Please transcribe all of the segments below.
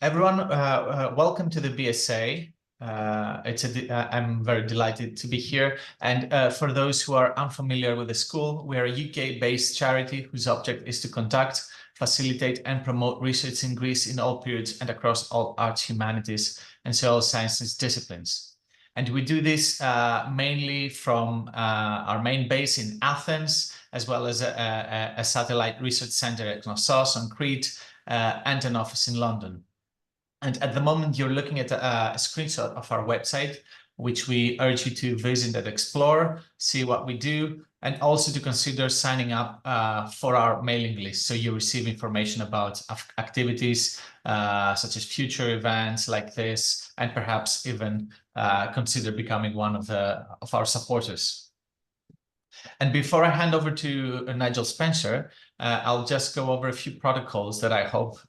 Everyone, welcome to the BSA. I'm very delighted to be here. And for those who are unfamiliar with the school, we are a UK-based charity whose object is to conduct, facilitate, and promote research in Greece in all periods and across all arts, humanities, and social sciences disciplines. And we do this mainly from our main base in Athens, as well as a satellite research center at Knossos on Crete, and an office in London. And at the moment, you're looking at a screenshot of our website, which we urge you to visit and explore, see what we do, and also to consider signing up for our mailing list. So you receive information about activities such as future events like this, and perhaps even consider becoming one of our supporters. And before I hand over to Nigel Spencer, I'll just go over a few protocols that I hope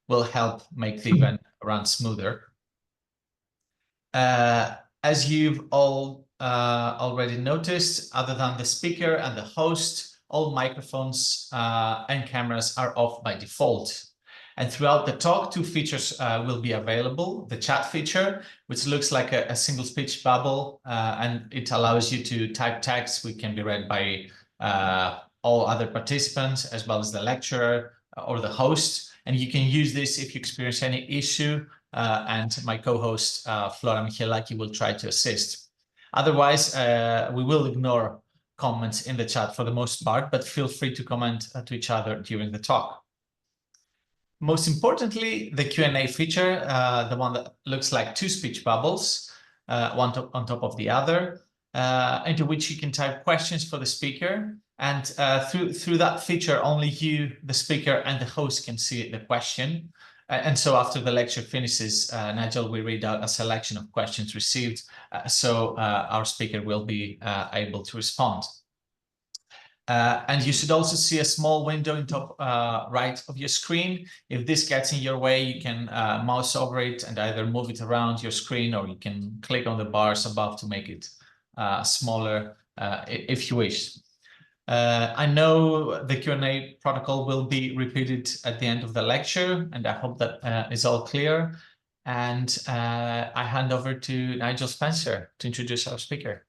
will help make the event run smoother. As you've all already noticed, other than the speaker and the host, all microphones and cameras are off by default. And throughout the talk, two features will be available. The chat feature, which looks like a single speech bubble, and it allows you to type text which can be read by all other participants, as well as the lecturer or the host. And you can use this if you experience any issue, and my co-host, Flora Michelaki, will try to assist. Otherwise, we will ignore comments in the chat for the most part, but feel free to comment to each other during the talk. Most importantly, the Q&A feature, the one that looks like two speech bubbles, one on top of the other, into which you can type questions for the speaker. And through that feature, only you, the speaker, and the host can see the question. And so after the lecture finishes, Nigel will read out a selection of questions received, so our speaker will be able to respond. And you should also see a small window in top right of your screen. If this gets in your way, you can mouse over it and either move it around your screen, or you can click on the bars above to make it smaller if you wish. I know the Q&A protocol will be repeated at the end of the lecture, and I hope that is all clear. And I hand over to Nigel Spencer to introduce our speaker.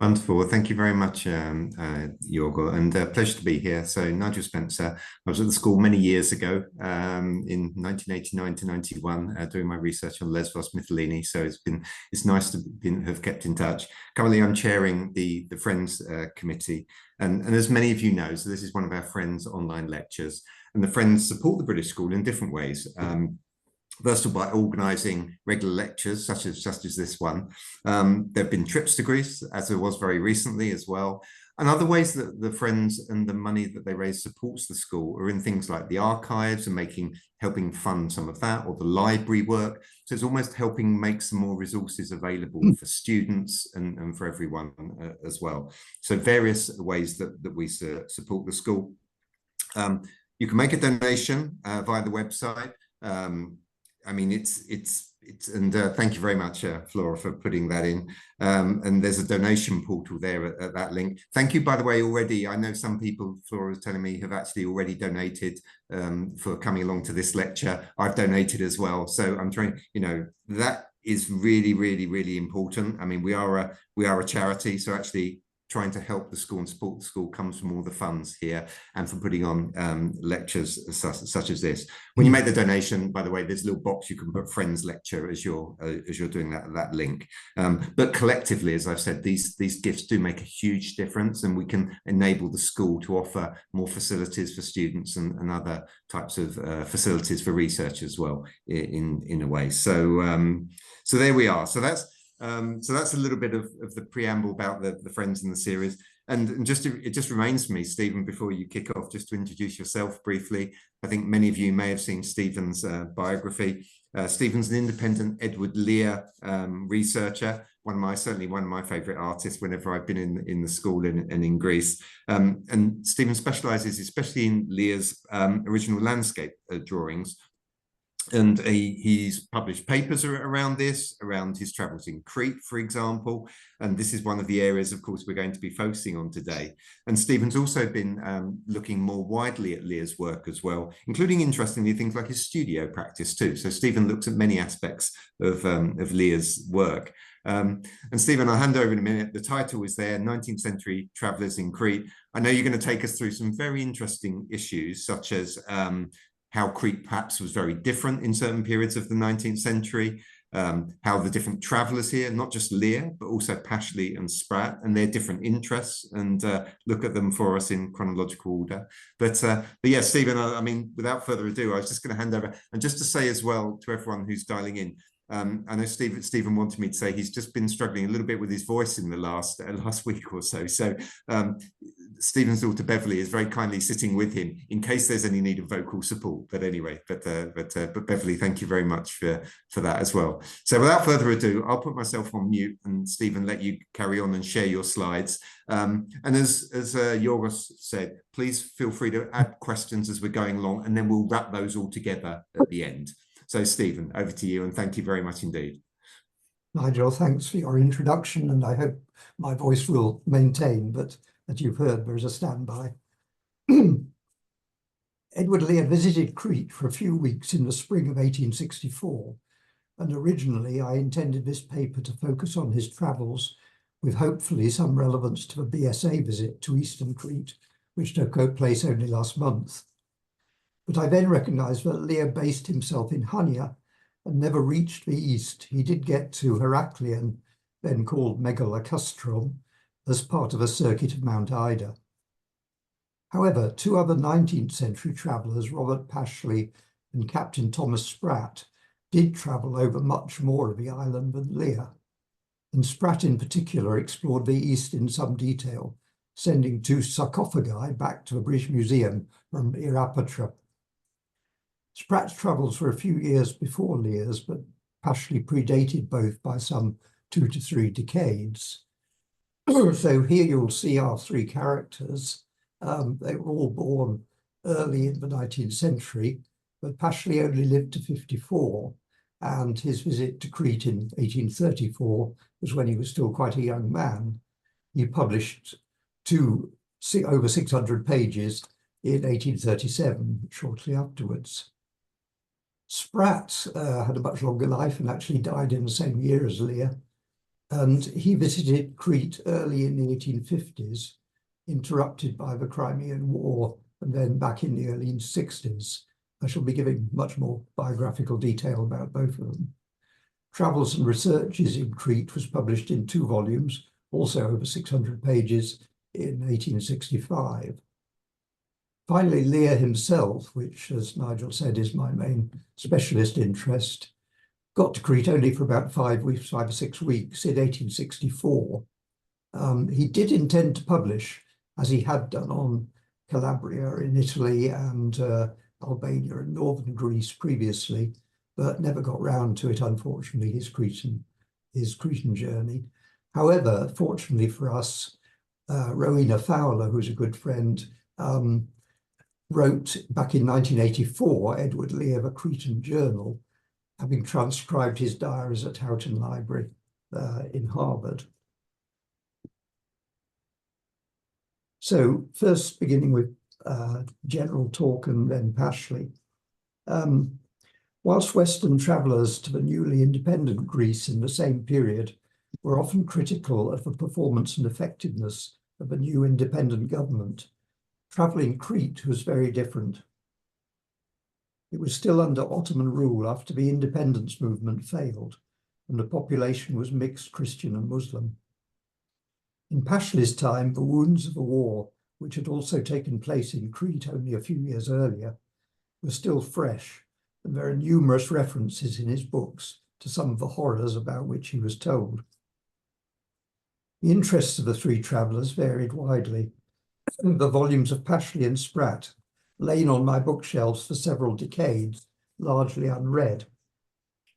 Wonderful. Well, thank you very much, Yorgo, and pleasure to be here. So Nigel Spencer, I was at the school many years ago, in 1989 to 91, doing my research on Lesbos Mytilene. So it's nice to have kept in touch. Currently, I'm chairing the Friends Committee, and as many of you know, so this is one of our Friends online lectures, and the Friends support the British School in different ways. First of all, by organising regular lectures, such as this one. There have been trips to Greece, as there was very recently as well. And other ways that the Friends and the money that they raise supports the school are in things like the archives and helping fund some of that, or the library work. So it's almost helping make some more resources available for students and for everyone as well. So various ways that we support the school. You can make a donation via the website. I mean, and thank you very much, Flora, for putting that in. And there's a donation portal there at that link. Thank you, by the way, already. I know some people, Flora was telling me, have actually already donated for coming along to this lecture. I've donated as well. So I'm trying, that is really, really, really important. I mean, we are a charity, so actually trying to help the school and support the school comes from all the funds here and from putting on lectures such as this. When you make the donation, by the way, there's a little box you can put Friends Lecture as you're doing that link. But collectively, as I've said, these gifts do make a huge difference, and we can enable the school to offer more facilities for students and other types of facilities for research as well in a way. So so there we are. So that's a little bit of the preamble about the Friends in the series. And it just remains for me, Stephen, before you kick off, just to introduce yourself briefly. I think many of you may have seen Stephen's biography. Stephen's an independent Edward Lear researcher, certainly one of my favourite artists whenever I've been in the school and in Greece. And Stephen specialises especially in Lear's original landscape drawings. And he's published papers around this, around his travels in Crete, for example. And this is one of the areas, of course, we're going to be focusing on today. And Stephen's also been looking more widely at Lear's work as well, including, interestingly, things like his studio practice too. So Stephen looks at many aspects of Lear's work. And Stephen, I'll hand over in a minute. The title is there, 19th Century Travellers in Crete. I know you're going to take us through some very interesting issues, such as how Crete perhaps was very different in certain periods of the 19th century, how the different travellers here, not just Lear, but also Pashley and Spratt, and their different interests, and look at them for us in chronological order. But yeah, Stephen, I mean, without further ado, I was just going to hand over, and just to say as well to everyone who's dialing in, I know Stephen wanted me to say he's just been struggling a little bit with his voice in the last week or so. So Stephen's daughter Beverly is very kindly sitting with him in case there's any need of vocal support. But anyway, but Beverly, thank you very much for that as well. So without further ado, I'll put myself on mute and Stephen, let you carry on and share your slides. And as Yorgos said, please feel free to add questions as we're going along, and then we'll wrap those all together at the end. So Stephen, over to you, and thank you very much indeed. Nigel, thanks for your introduction, and I hope my voice will maintain, but as you've heard, there is a standby. Edward Lear visited Crete for a few weeks in the spring of 1864, and originally I intended this paper to focus on his travels, with hopefully some relevance to the BSA visit to Eastern Crete, which took place only last month. But I then recognised that Lear based himself in Hania and never reached the east. He did get to Heraklion, then called Megalakustron, as part of a circuit of Mount Ida. However, two other 19th century travellers, Robert Pashley and Captain Thomas Spratt, did travel over much more of the island than Lear. And Spratt in particular explored the east in some detail, sending 2 sarcophagi back to the British Museum from Ierapetra. Spratt's travels were a few years before Lear's, but Pashley predated both by some 2 to 3 decades. So here you'll see our 3 characters. They were all born early in the 19th century, but Pashley only lived to 54, and his visit to Crete in 1834 was when he was still quite a young man. He published over 600 pages in 1837, shortly afterwards. Spratt had a much longer life and actually died in the same year as Lear, and he visited Crete early in the 1850s, interrupted by the Crimean War, and then back in the early 60s. I shall be giving much more biographical detail about both of them. Travels and Researches in Crete was published in 2 volumes, also over 600 pages, in 1865. Finally, Lear himself, which, as Nigel said, is my main specialist interest, got to Crete only for about 5 or 6 weeks in 1864. He did intend to publish, as he had done on Calabria in Italy and Albania and northern Greece previously, but never got round to it, unfortunately, his Cretan journey. However, fortunately for us, Rowena Fowler, who's a good friend, wrote back in 1984, Edward Lear, a Cretan journal, having transcribed his diaries at Houghton Library in Harvard. So first beginning with general talk and then Pashley. Whilst Western travellers to the newly independent Greece in the same period were often critical of the performance and effectiveness of the new independent government, travelling Crete was very different. It was still under Ottoman rule after the independence movement failed, and the population was mixed Christian and Muslim. In Pashley's time, the wounds of the war, which had also taken place in Crete only a few years earlier, were still fresh, and there are numerous references in his books to some of the horrors about which he was told. The interests of the 3 travellers varied widely. The volumes of Pashley and Spratt, lain on my bookshelves for several decades, largely unread.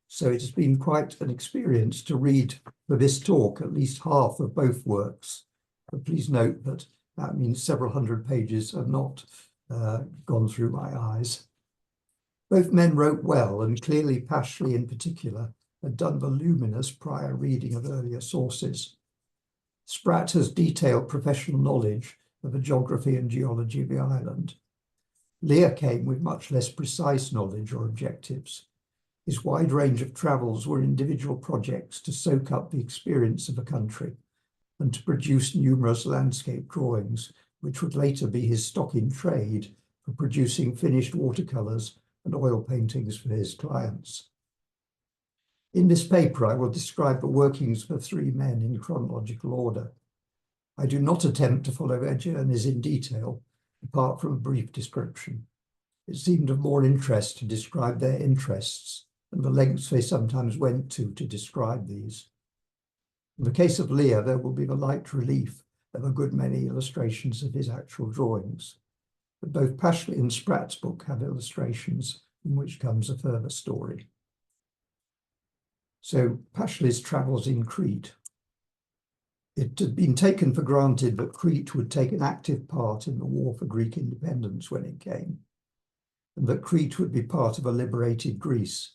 So it has been quite an experience to read for this talk at least half of both works. But please note that that means several hundred pages have not gone through my eyes. Both men wrote well, and clearly Pashley in particular had done voluminous prior reading of earlier sources. Spratt has detailed professional knowledge of the geography and geology of the island. Lear came with much less precise knowledge or objectives. His wide range of travels were individual projects to soak up the experience of a country and to produce numerous landscape drawings, which would later be his stock in trade for producing finished watercolours and oil paintings for his clients. In this paper, I will describe the workings of the three men in chronological order. I do not attempt to follow their journeys in detail, apart from a brief description. It seemed of more interest to describe their interests and the lengths they sometimes went to describe these. In the case of Lear, there will be the light relief of a good many illustrations of his actual drawings. But both Pashley and Spratt's book have illustrations, in which comes a further story. So, Pashley's travels in Crete. It had been taken for granted that Crete would take an active part in the war for Greek independence when it came, and that Crete would be part of a liberated Greece.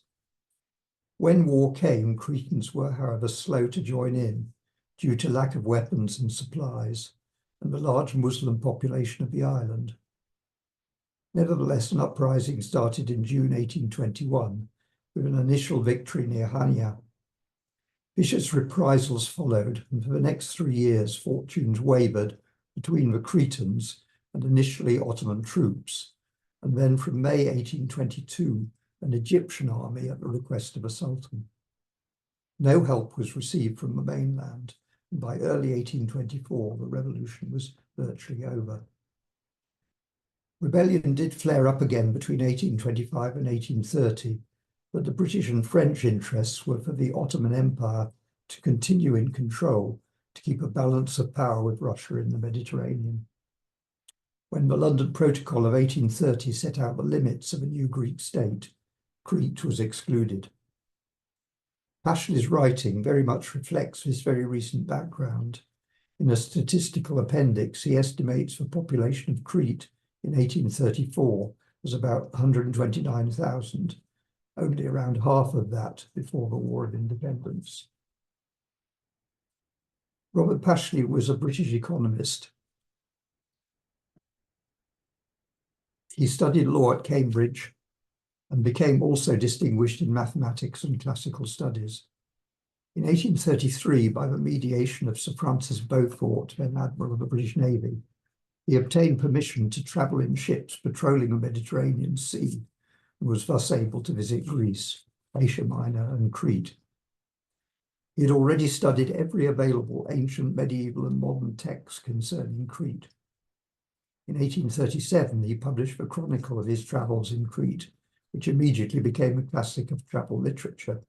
When war came, Cretans were, however, slow to join in due to lack of weapons and supplies and the large Muslim population of the island. Nevertheless, an uprising started in June 1821 with an initial victory near Hania. Vicious reprisals followed, and for the next 3 years, fortunes wavered between the Cretans and initially Ottoman troops, and then from May 1822, an Egyptian army at the request of a sultan. No help was received from the mainland, and by early 1824, the revolution was virtually over. Rebellion did flare up again between 1825 and 1830, but the British and French interests were for the Ottoman Empire to continue in control, to keep a balance of power with Russia in the Mediterranean. When the London Protocol of 1830 set out the limits of a new Greek state, Crete was excluded. Pashley's writing very much reflects this very recent background. In a statistical appendix, he estimates the population of Crete in 1834 was about 129,000, only around half of that before the War of Independence. Robert Pashley was a British economist. He studied law at Cambridge and became also distinguished in mathematics and classical studies. In 1833, by the mediation of Sir Francis Beaufort, then Admiral of the British Navy, he obtained permission to travel in ships patrolling the Mediterranean Sea and was thus able to visit Greece, Asia Minor, and Crete. He had already studied every available ancient, medieval, and modern text concerning Crete. In 1837, he published the chronicle of his travels in Crete, which immediately became a classic of travel literature.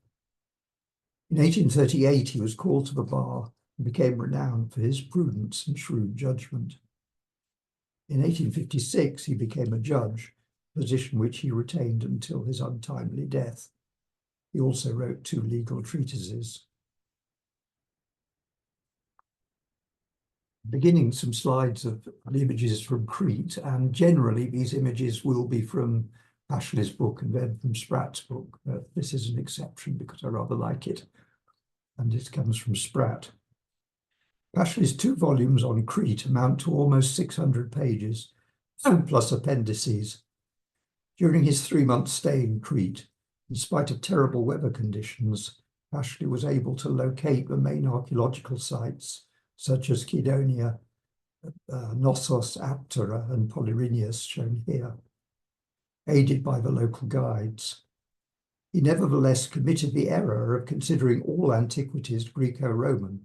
In 1838, he was called to the bar and became renowned for his prudence and shrewd judgment. In 1856, he became a judge, a position which he retained until his untimely death. He also wrote 2 legal treatises. Beginning some slides of images from Crete, and generally these images will be from Pashley's book and then from Spratt's book. This is an exception because I rather like it, and it comes from Spratt. Pashley's 2 volumes on Crete amount to almost 600 pages, plus appendices. During his 3-month stay in Crete, in spite of terrible weather conditions, Pashley was able to locate the main archaeological sites, such as Kydonia, Knossos, Aptera, and Polyrrhenius, shown here, aided by the local guides. He nevertheless committed the error of considering all antiquities Greco-Roman,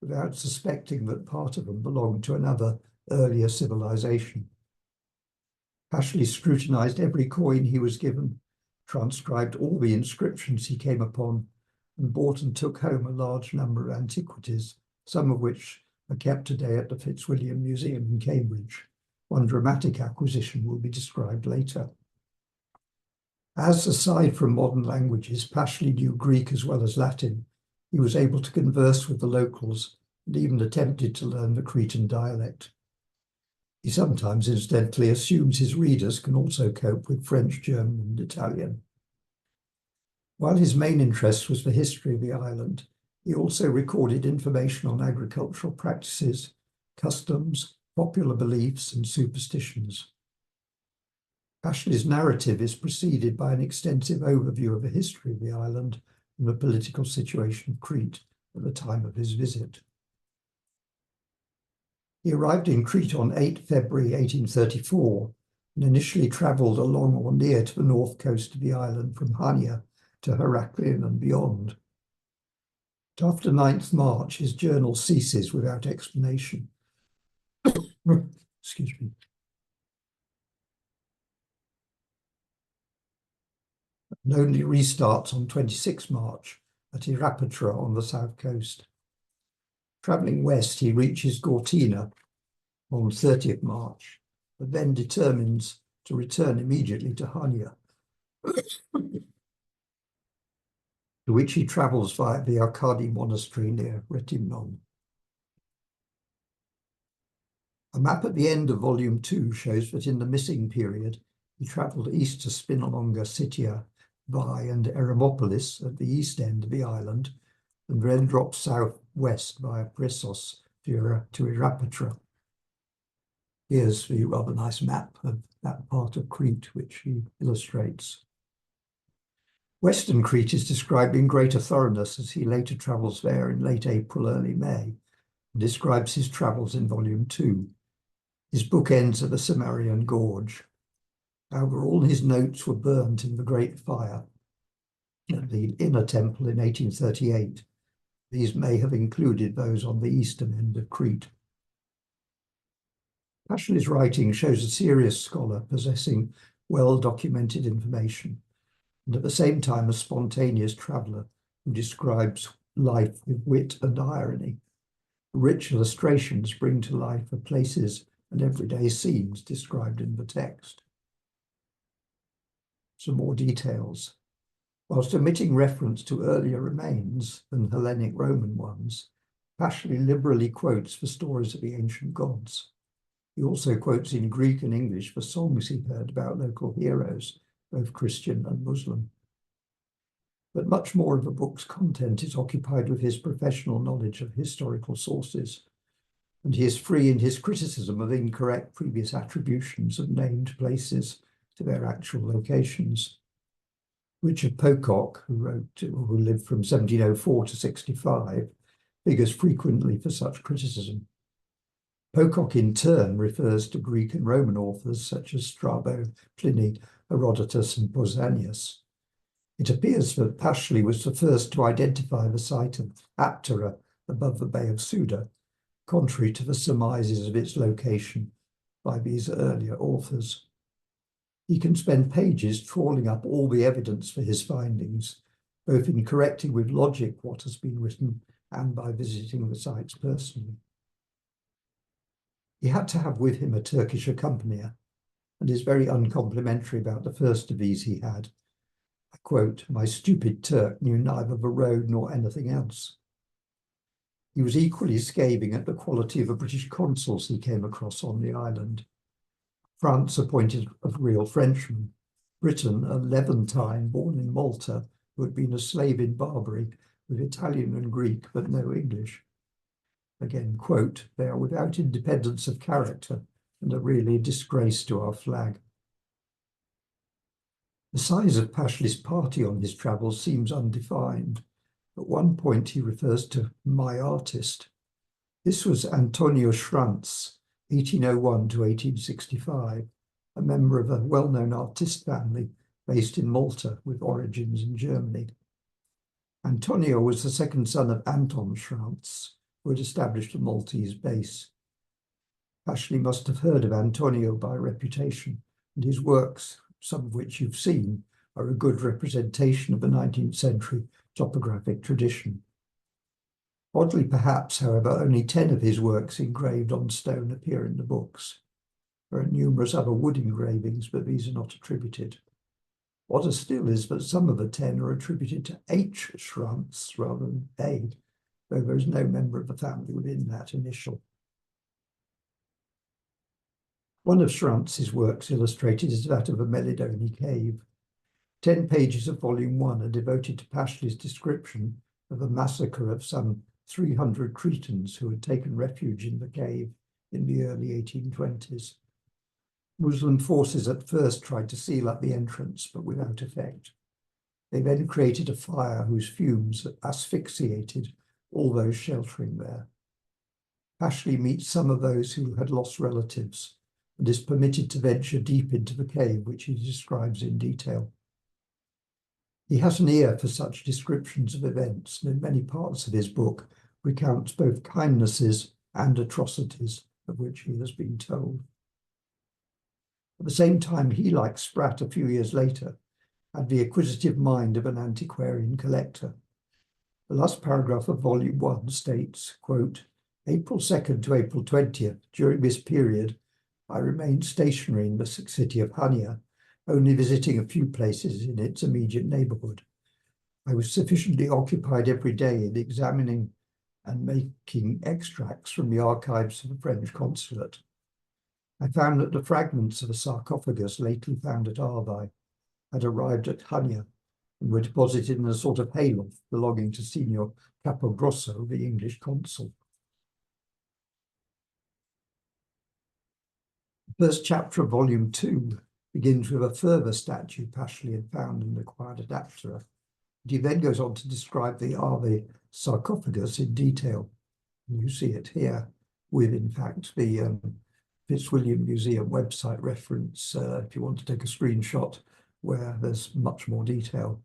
without suspecting that part of them belonged to another earlier civilization. Pashley scrutinized every coin he was given, transcribed all the inscriptions he came upon, and bought and took home a large number of antiquities, some of which are kept today at the Fitzwilliam Museum in Cambridge. One dramatic acquisition will be described later. As, aside from modern languages, Pashley knew Greek as well as Latin, he was able to converse with the locals and even attempted to learn the Cretan dialect. He sometimes incidentally assumes his readers can also cope with French, German, and Italian. While his main interest was the history of the island, he also recorded information on agricultural practices, customs, popular beliefs, and superstitions. Pashley's narrative is preceded by an extensive overview of the history of the island and the political situation of Crete at the time of his visit. He arrived in Crete on 8 February 1834 and initially travelled along or near to the north coast of the island from Hania to Heraklion and beyond. But after 9th March, his journal ceases without explanation. Excuse me. And only restarts on 26 March at Irapatra on the south coast. Travelling west, he reaches Gortina on 30th March, but then determines to return immediately to Hania, to which he travels via the Arkadi monastery near Retimnon. A map at the end of volume 2 shows that in the missing period, he travelled east to Spinalonga, Sitia, Vai, and Eremopolis at the east end of the island, and then drops southwest via Prissos to Irapatra. Here's the rather nice map of that part of Crete, which he illustrates. Western Crete is described in greater thoroughness as he later travels there in late April, early May, and describes his travels in volume 2. His book ends at the Cimmerian Gorge. However, all his notes were burnt in the Great Fire at the Inner Temple in 1838. These may have included those on the eastern end of Crete. Pashley's writing shows a serious scholar possessing well-documented information, and at the same time a spontaneous traveller who describes life with wit and irony. Rich illustrations bring to life the places and everyday scenes described in the text. Some more details. Whilst omitting reference to earlier remains than Hellenic Roman ones, Pashley liberally quotes the stories of the ancient gods. He also quotes in Greek and English the songs he heard about local heroes, both Christian and Moslem. But much more of the book's content is occupied with his professional knowledge of historical sources, and he is free in his criticism of incorrect previous attributions of named places to their actual locations. Richard Pocock, who lived from 1704 to 65, figures frequently for such criticism. Pocock in turn refers to Greek and Roman authors such as Strabo, Pliny, Herodotus, and Pausanias. It appears that Pashley was the first to identify the site of Aptera above the Bay of Suda, contrary to the surmises of its location by these earlier authors. He can spend pages trawling up all the evidence for his findings, both in correcting with logic what has been written and by visiting the sites personally. He had to have with him a Turkish accompanier, and is very uncomplimentary about the first of these he had. I quote, "My stupid Turk knew neither the road nor anything else." He was equally scathing at the quality of the British consuls he came across on the island. France appointed a real Frenchman. Britain, a Levantine born in Malta, who had been a slave in Barbary, with Italian and Greek, but no English. Again, quote, "They are without independence of character and are really a disgrace to our flag." The size of Pashley's party on his travels seems undefined. At one point he refers to "my artist." This was Antonio Schranz, 1801 to 1865, a member of a well-known artist family based in Malta with origins in Germany. Antonio was the second son of Anton Schranz, who had established a Maltese base. Pashley must have heard of Antonio by reputation, and his works, some of which you've seen, are a good representation of the 19th century topographic tradition. Oddly perhaps, however, only 10 of his works engraved on stone appear in the books. There are numerous other wood engravings, but these are not attributed. Odder still is that some of the 10 are attributed to H. Schranz rather than A, though there is no member of the family within that initial. One of Schrantz's works illustrated is that of a Melidoni cave. 10 pages of volume 1 are devoted to Pashley's description of a massacre of some 300 Cretans who had taken refuge in the cave in the early 1820s. Muslim forces at first tried to seal up the entrance, but without effect. They then created a fire whose fumes asphyxiated all those sheltering there. Pashley meets some of those who had lost relatives and is permitted to venture deep into the cave, which he describes in detail. He has an ear for such descriptions of events, and in many parts of his book recounts both kindnesses and atrocities of which he has been told. At the same time, he, like Spratt a few years later, had the acquisitive mind of an antiquarian collector. The last paragraph of volume 1 states, quote, April 2nd to April 20th, during this period, I remained stationary in the city of Hania, only visiting a few places in its immediate neighbourhood. I was sufficiently occupied every day in examining and making extracts from the archives of the French consulate. I found that the fragments of a sarcophagus lately found at Arbai had arrived at Hania and were deposited in a sort of hayloft belonging to Signor Capogrosso, the English consul. The first chapter of volume 2 begins with a further statue Pashley had found and acquired at Apsara. He then goes on to describe the Arbai sarcophagus in detail. And you see it here with, in fact, the Fitzwilliam Museum website reference, if you want to take a screenshot, where there's much more detail.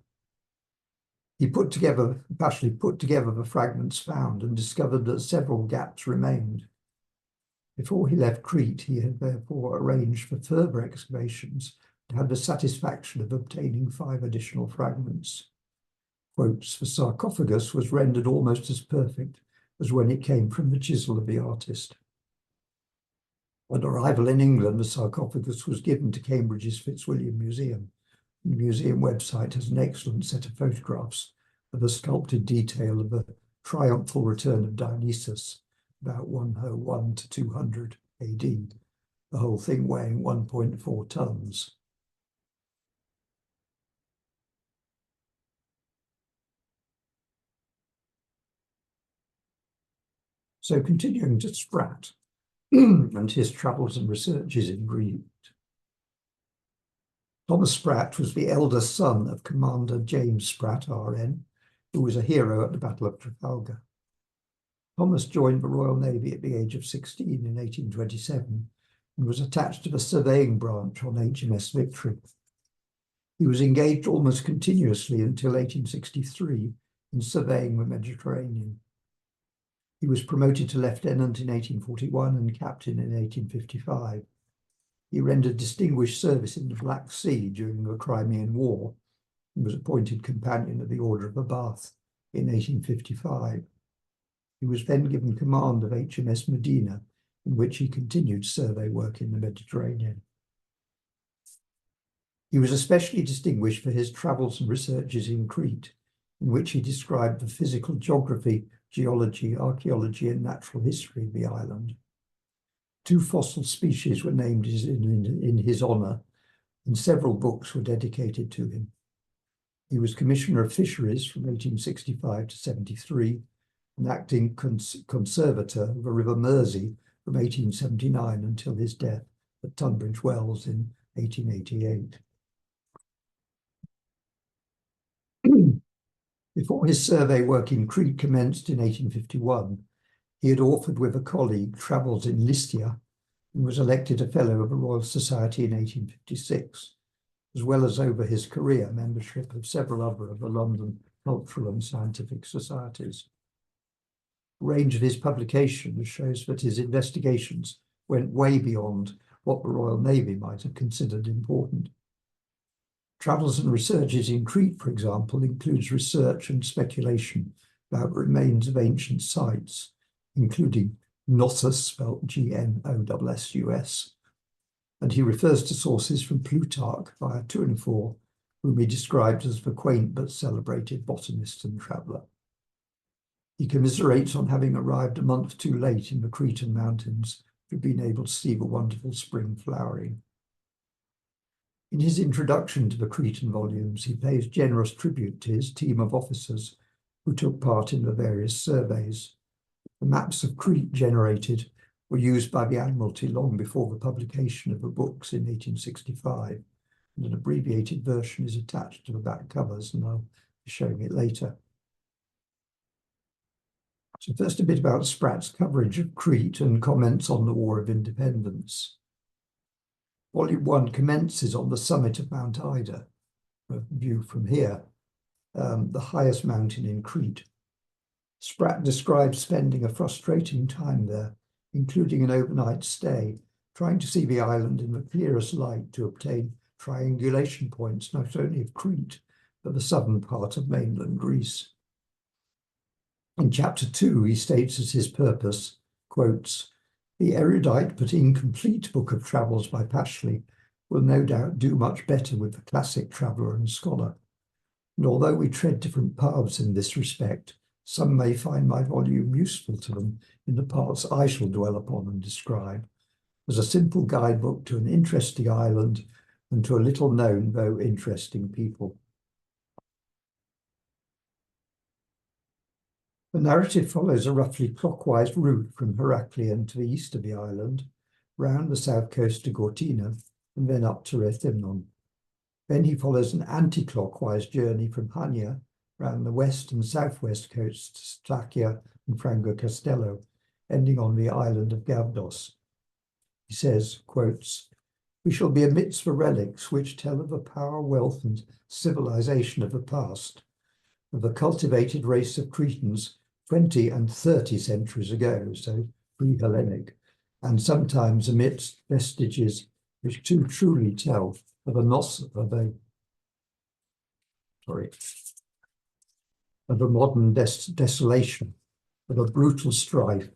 Pashley put together the fragments found and discovered that several gaps remained. Before he left Crete, he had therefore arranged for further excavations and had the satisfaction of obtaining 5 additional fragments. Quotes, the sarcophagus was rendered almost as perfect as when it came from the chisel of the artist. On arrival in England, the sarcophagus was given to Cambridge's Fitzwilliam Museum. The museum website has an excellent set of photographs of a sculpted detail of the triumphal return of Dionysus, about 101 to 200 AD, the whole thing weighing 1.4 tons. So continuing to Spratt and his travels and researches in Crete. Thomas Spratt was the eldest son of Commander James Spratt, RN, who was a hero at the Battle of Trafalgar. Thomas joined the Royal Navy at the age of 16 in 1827 and was attached to the surveying branch on HMS Victory. He was engaged almost continuously until 1863 in surveying the Mediterranean. He was promoted to lieutenant in 1841 and captain in 1855. He rendered distinguished service in the Black Sea during the Crimean War and was appointed Companion of the Order of the Bath in 1855. He was then given command of HMS Medina, in which he continued survey work in the Mediterranean. He was especially distinguished for his travels and researches in Crete, in which he described the physical geography, geology, archaeology, and natural history of the island. 2 fossil species were named in his honour, and several books were dedicated to him. He was Commissioner of Fisheries from 1865 to 73, and acting conservator of the River Mersey from 1879 until his death at Tunbridge Wells in 1888. Before his survey work in Crete commenced in 1851, he had authored with a colleague Travels in Lycia and was elected a Fellow of the Royal Society in 1856, as well as over his career membership of several other of the London cultural and scientific societies. The range of his publications shows that his investigations went way beyond what the Royal Navy might have considered important. Travels and researches in Crete, for example, includes research and speculation about remains of ancient sites, including Gnossus, spelled Gnossus, and he refers to sources from Plutarch via Tournefort, whom he described as the quaint but celebrated botanist and traveller. He commiserates on having arrived a month too late in the Cretan mountains have been able to see the wonderful spring flowering. In his introduction to the Cretan volumes, he pays generous tribute to his team of officers who took part in the various surveys. The maps of Crete generated were used by the Admiralty long before the publication of the books in 1865, and an abbreviated version is attached to the back covers, and I'll be showing it later. So first a bit about Spratt's coverage of Crete and comments on the War of Independence. Volume 1 commences on the summit of Mount Ida, a view from here, the highest mountain in Crete. Spratt describes spending a frustrating time there, including an overnight stay, trying to see the island in the clearest light to obtain triangulation points not only of Crete, but the southern part of mainland Greece. In chapter 2, he states as his purpose, quotes, "The erudite but incomplete book of travels by Pashley will no doubt do much better with the classic traveller and scholar. And although we tread different paths in this respect, some may find my volume useful to them in the parts I shall dwell upon and describe, as a simple guidebook to an interesting island and to a little known though interesting people." The narrative follows a roughly clockwise route from Heraklion to the east of the island, round the south coast to Gortina, and then up to Rethymnon. Then he follows an anti-clockwise journey from Hania, round the west and southwest coasts to Stakia and Frango Castello, ending on the island of Gavdos. He says, quotes, "We shall be amidst the relics which tell of the power, wealth, and civilization of the past, of the cultivated race of Cretans 20 and 30 centuries ago, so pre-Hellenic, and sometimes amidst vestiges which too truly tell of a modern desolation, of a brutal strife,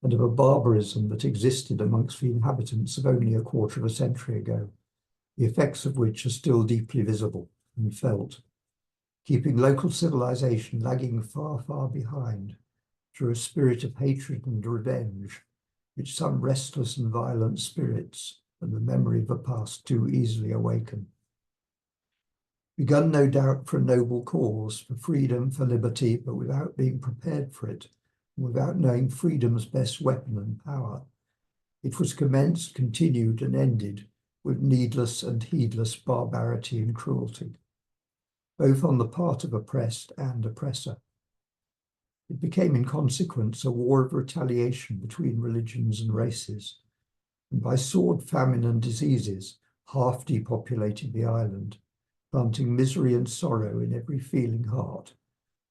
and of a barbarism that existed amongst the inhabitants of only a quarter of a century ago, the effects of which are still deeply visible and felt, keeping local civilization lagging far, far behind through a spirit of hatred and revenge, which some restless and violent spirits and the memory of the past too easily awaken. Begun no doubt for a noble cause, for freedom, for liberty, but without being prepared for it, and without knowing freedom's best weapon and power, it was commenced, continued, and ended with needless and heedless barbarity and cruelty, both on the part of oppressed and oppressor. It became in consequence a war of retaliation between religions and races, and by sword, famine, and diseases half depopulated the island, planting misery and sorrow in every feeling heart,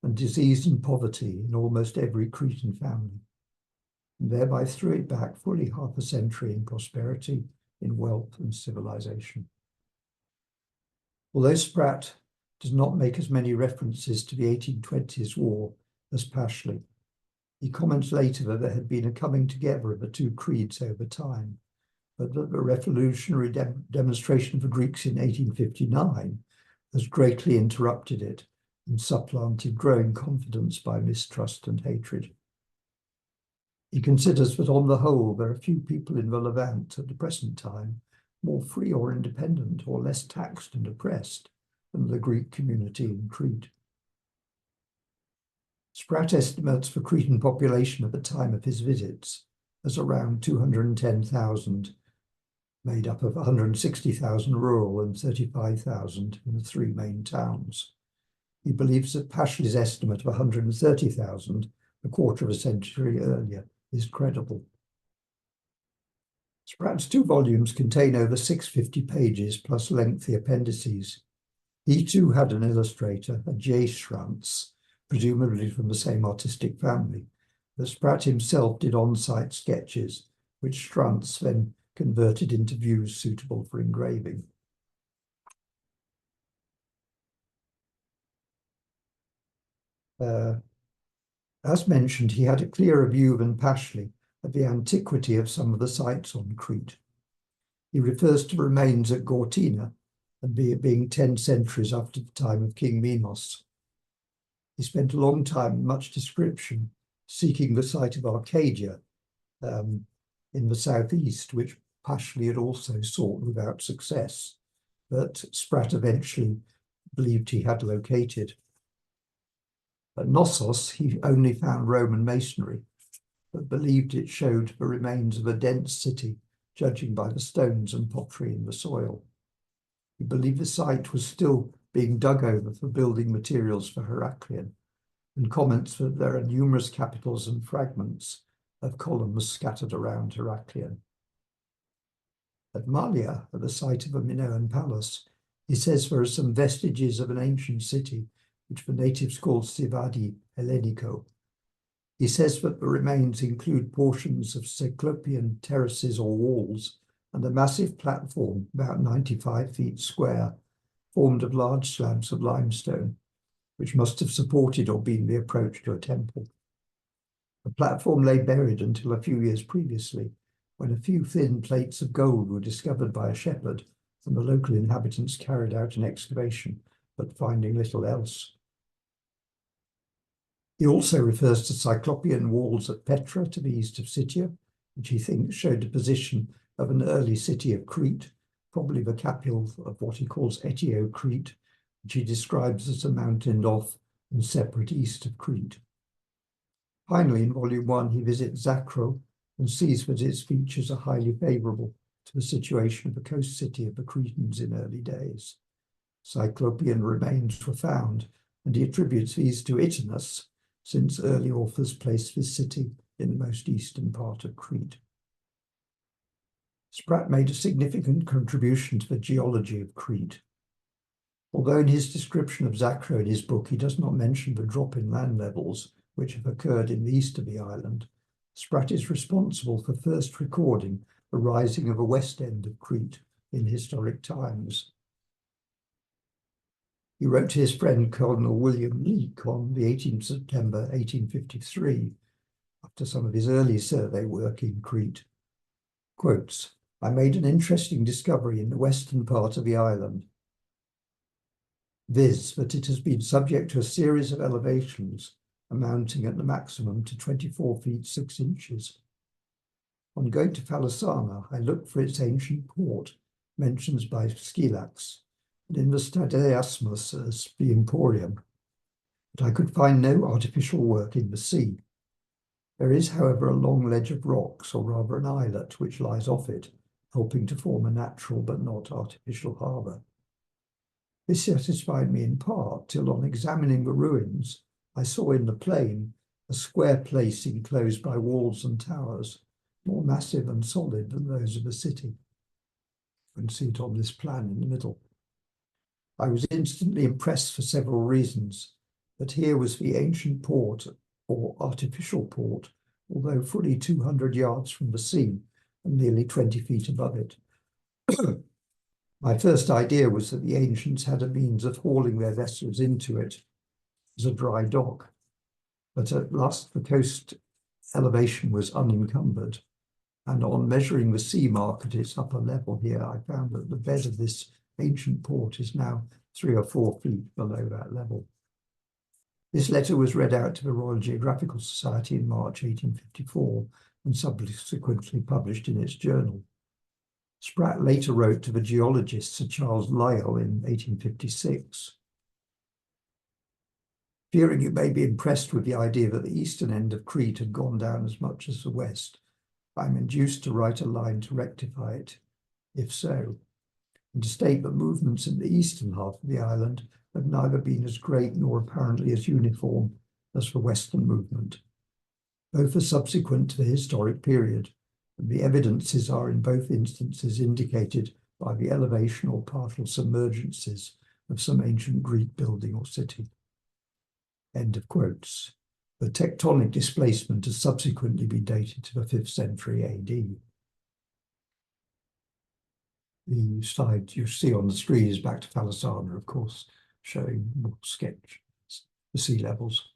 and disease and poverty in almost every Cretan family, and thereby threw it back fully half a century in prosperity, in wealth and civilization. Although Spratt does not make as many references to the 1820s war as Pashley, he comments later that there had been a coming together of the two creeds over time, but that the revolutionary demonstration of the Greeks in 1859 has greatly interrupted it and supplanted growing confidence by mistrust and hatred. He considers that on the whole, there are few people in the Levant at the present time more free or independent or less taxed and oppressed than the Greek community in Crete. Spratt estimates the Cretan population at the time of his visits as around 210,000, made up of 160,000 rural and 35,000 in the three main towns. He believes that Pashley's estimate of 130,000, a quarter of a century earlier, is credible. Spratt's two volumes contain over 650 pages plus lengthy appendices. He too had an illustrator, a J. Schrantz, presumably from the same artistic family, but Spratt himself did on-site sketches, which Schrantz then converted into views suitable for engraving. As mentioned, he had a clearer view than Pashley of the antiquity of some of the sites on Crete. He refers to remains at Gortina, and being 10 centuries after the time of King Minos. He spent a long time in much description, seeking the site of Arcadia, in the southeast, which Pashley had also sought without success, but Spratt eventually believed he had located. At Knossos, he only found Roman masonry, but believed it showed the remains of a dense city, judging by the stones and pottery in the soil. He believed the site was still being dug over for building materials for Heraclian, and comments that there are numerous capitals and fragments of columns scattered around Heraclian. At Malia, at the site of a Minoan palace, he says there are some vestiges of an ancient city, which the natives called Sivadi Hellenico. He says that the remains include portions of Cyclopean terraces or walls and a massive platform about 95 feet square, formed of large slabs of limestone, which must have supported or been the approach to a temple. The platform lay buried until a few years previously, when a few thin plates of gold were discovered by a shepherd, and the local inhabitants carried out an excavation, but finding little else. He also refers to Cyclopean walls at Petra to the east of Scythia, which he thinks showed the position of an early city of Crete, probably the capital of what he calls Etio Crete, which he describes as a mountained off and separate east of Crete. Finally, in Volume 1, he visits Zakro and sees that its features are highly favourable to the situation of the coast city of the Cretans in early days. Cyclopean remains were found, and he attributes these to Itanus, since early authors placed this city in the most eastern part of Crete. Spratt made a significant contribution to the geology of Crete. Although in his description of Zakro in his book he does not mention the drop in land levels which have occurred in the east of the island, Spratt is responsible for first recording the rising of a west end of Crete in historic times. He wrote to his friend Colonel William Leake on the 18th September 1853, after some of his early survey work in Crete. Quotes, "I made an interesting discovery in the western part of the island, viz. That it has been subject to a series of elevations amounting at the maximum to 24 feet 6 inches. On going to Phalasana, I looked for its ancient port, mentioned by Scylax, and in the Stadeasmus as the Emporium, but I could find no artificial work in the sea. There is, however, a long ledge of rocks, or rather an islet, which lies off it, helping to form a natural but not artificial harbour. This satisfied me in part, till on examining the ruins, I saw in the plain a square place enclosed by walls and towers, more massive and solid than those of a city. You can see it on this plan in the middle. I was instantly impressed for several reasons, that here was the ancient port, or artificial port, although fully 200 yards from the sea and nearly 20 feet above it. My first idea was that the ancients had a means of hauling their vessels into it as a dry dock, but at last the coast elevation was unencumbered, and on measuring the sea mark at its upper level here, I found that the bed of this ancient port is now 3 or 4 feet below that level. This letter was read out to the Royal Geographical Society in March 1854 and subsequently published in its journal. Spratt later wrote to the geologist Sir Charles Lyell in 1856. Fearing you may be impressed with the idea that the eastern end of Crete had gone down as much as the west, I am induced to write a line to rectify it, if so, and to state that movements in the eastern half of the island have neither been as great nor apparently as uniform as the western movement. Both are subsequent to the historic period, and the evidences are in both instances indicated by the elevation or partial submergences of some ancient Greek building or city." End of quotes. The tectonic displacement has subsequently been dated to the 5th century AD. The slide you see on the screen is back to Phalasana, of course, showing more sketch the sea levels.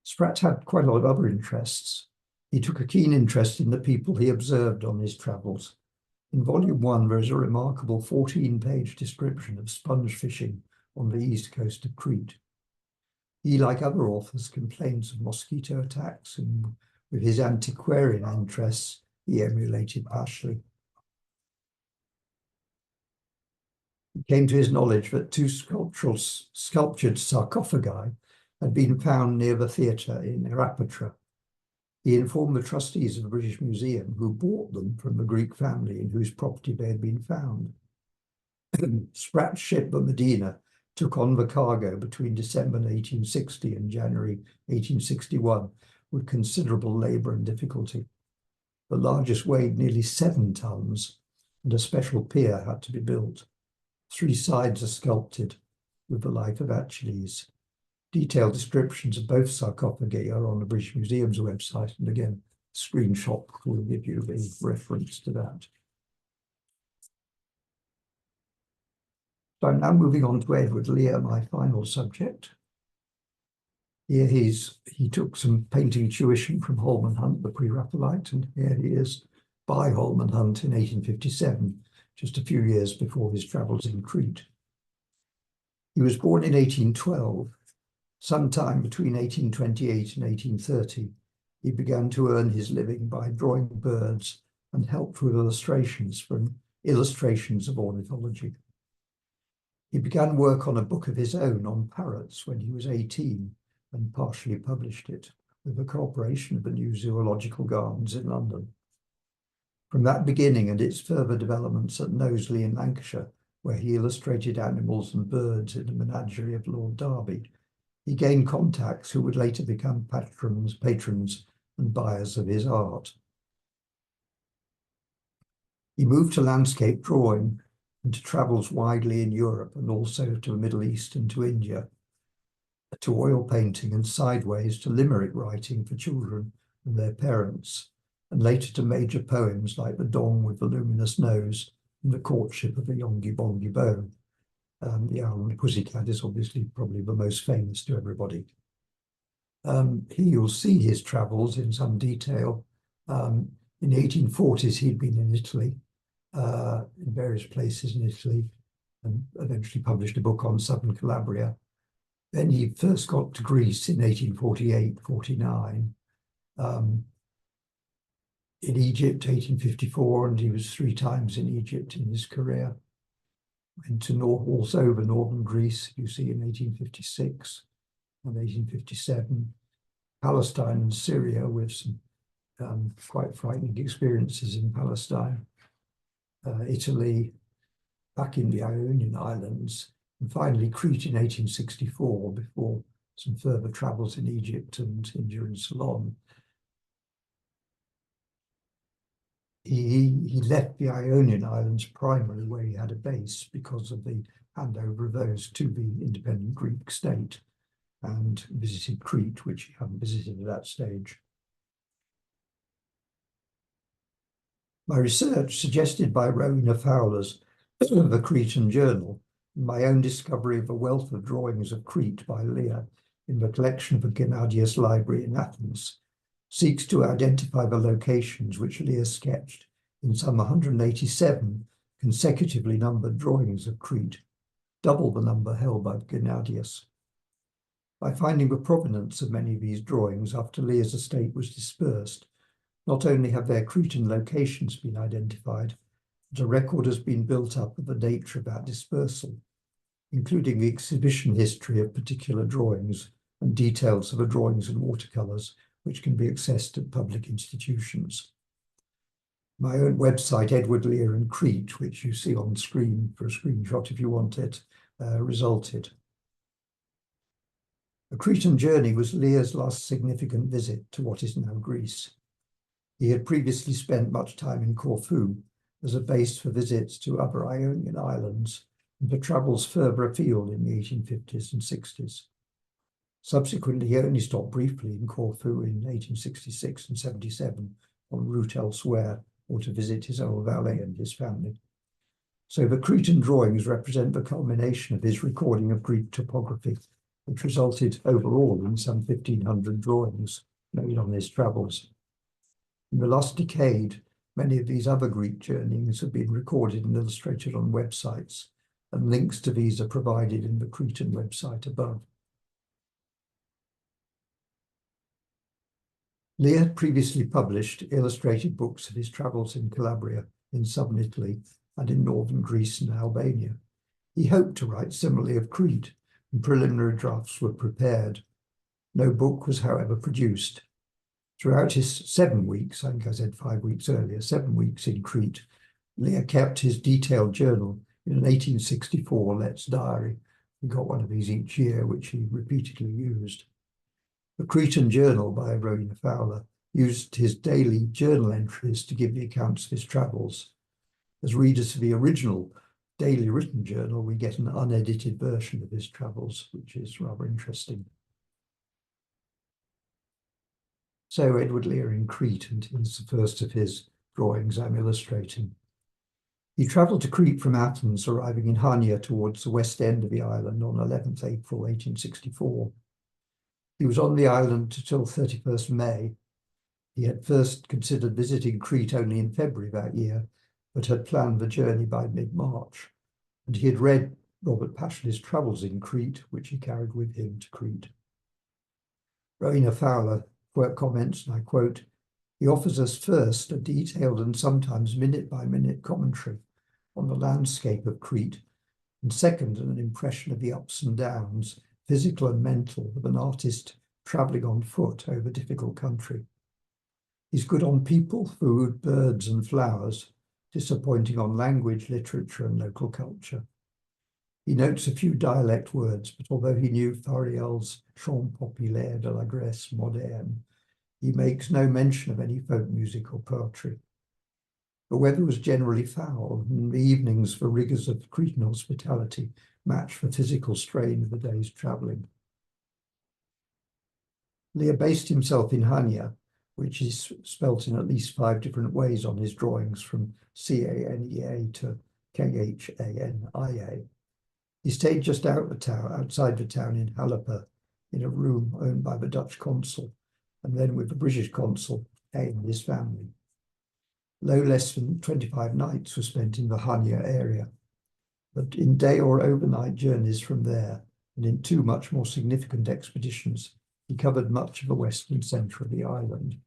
Spratt had quite a lot of other interests. He took a keen interest in the people he observed on his travels. In Volume 1, there is a remarkable 14-page description of sponge fishing on the east coast of Crete. He, like other authors, complains of mosquito attacks and With his antiquarian interests, he emulated Pashley. It came to his knowledge that two sculptured sarcophagi had been found near the theatre in Erapatra. He informed the trustees of the British Museum, who bought them from the Greek family in whose property they had been found. Spratt's ship, the Medina, took on the cargo between December 1860 and January 1861 with considerable labour and difficulty. The largest weighed nearly 7 tons, and a special pier had to be built. 3 sides are sculpted with the life of Achilles. Detailed descriptions of both sarcophagi are on the British Museum's website, and again, screenshot will give you the reference to that. So I'm now moving on to Edward Lear, my final subject. Here he took some painting tuition from Holman Hunt, the pre-Raphaelite, and here he is by Holman Hunt in 1857, just a few years before his travels in Crete. He was born in 1812. Sometime between 1828 and 1830, he began to earn his living by drawing birds and helped with illustrations from illustrations of ornithology. He began work on a book of his own on parrots when he was 18 and partially published it with the cooperation of the New Zoological Gardens in London. From that beginning and its further developments at Knowsley in Lancashire, where he illustrated animals and birds in the menagerie of Lord Derby, he gained contacts who would later become patrons and buyers of his art. He moved to landscape drawing and to travels widely in Europe and also to the Middle East and to India, to oil painting and sideways to limerick writing for children and their parents, and later to major poems like The Dong with the Luminous Nose and The Courtship of a Yongi Bongi Beau. The Owl and the Pussycat is obviously probably the most famous to everybody. Here you'll see his travels in some detail. In the 1840s, he'd been in Italy, in various places in Italy, and eventually published a book on southern Calabria. Then he first got to Greece in 1848-49, in Egypt, 1854, and he was 3 times in Egypt in his career. Went to also over northern Greece, you see, in 1856 and 1857, Palestine and Syria with some quite frightening experiences in Palestine, Italy, back in the Ionian Islands, and finally Crete in 1864 before some further travels in Egypt and India and Ceylon. He left the Ionian Islands primarily where he had a base because of the handover of those to the independent Greek state, and visited Crete, which he hadn't visited at that stage. My research, suggested by Rowena Fowler's The Cretan Journal, and my own discovery of a wealth of drawings of Crete by Lear in the collection of the Gennadius Library in Athens, seeks to identify the locations which Lear sketched in some 187 consecutively numbered drawings of Crete, double the number held by Gennadius. By finding the provenance of many of these drawings after Lear's estate was dispersed, not only have their Cretan locations been identified, but a record has been built up of the nature of that dispersal, including the exhibition history of particular drawings and details of the drawings and watercolours which can be accessed at public institutions. My own website, Edward Lear and Crete, which you see on screen for a screenshot if you want it, resulted. The Cretan journey was Lear's last significant visit to what is now Greece. He had previously spent much time in Corfu as a base for visits to other Ionian islands and for travels further afield in the 1850s and 60s. Subsequently, he only stopped briefly in Corfu in 1866 and 77 en route elsewhere or to visit his old valet and his family. So the Cretan drawings represent the culmination of his recording of Greek topography, which resulted overall in some 1,500 drawings made on his travels. In the last decade, many of these other Greek journeyings have been recorded and illustrated on websites, and links to these are provided in the Cretan website above. Lear had previously published illustrated books of his travels in Calabria, in southern Italy, and in northern Greece and Albania. He hoped to write similarly of Crete, and preliminary drafts were prepared. No book was, however, produced. Throughout his 7 weeks, I think I said 5 weeks earlier, 7 weeks in Crete, Lear kept his detailed journal in an 1864 Let's diary. He got one of these each year, which he repeatedly used. The Cretan Journal by Rowena Fowler used his daily journal entries to give the accounts of his travels. As readers of the original daily written journal, we get an unedited version of his travels, which is rather interesting. So Edward Lear in Crete, and here's the first of his drawings I'm illustrating. He travelled to Crete from Athens, arriving in Hania towards the west end of the island on 11th April 1864. He was on the island till 31st May. He had first considered visiting Crete only in February that year, but had planned the journey by mid-March, and he had read Robert Pashley's Travels in Crete, which he carried with him to Crete. Rowena Fowler comments, and I quote, "He offers us first a detailed and sometimes minute-by-minute commentary on the landscape of Crete, and second, an impression of the ups and downs, physical and mental, of an artist travelling on foot over difficult country. He's good on people, food, birds and flowers, disappointing on language, literature and local culture. He notes a few dialect words, but although he knew Fauriel's chant populaire de la Grèce moderne, he makes no mention of any folk music or poetry. The weather was generally foul, and the evenings, for rigours of Cretan hospitality, matched the physical strain of the day's travelling." Lear based himself in Hania, which is spelt in at least 5 different ways on his drawings, from Canea to Khania. He stayed just outside the town in Halapa, in a room owned by the Dutch consul, and then with the British consul and his family. No less than 25 nights were spent in the Hania area, but in day or overnight journeys from there, and in 2 much more significant expeditions, he covered much of the western centre of the island.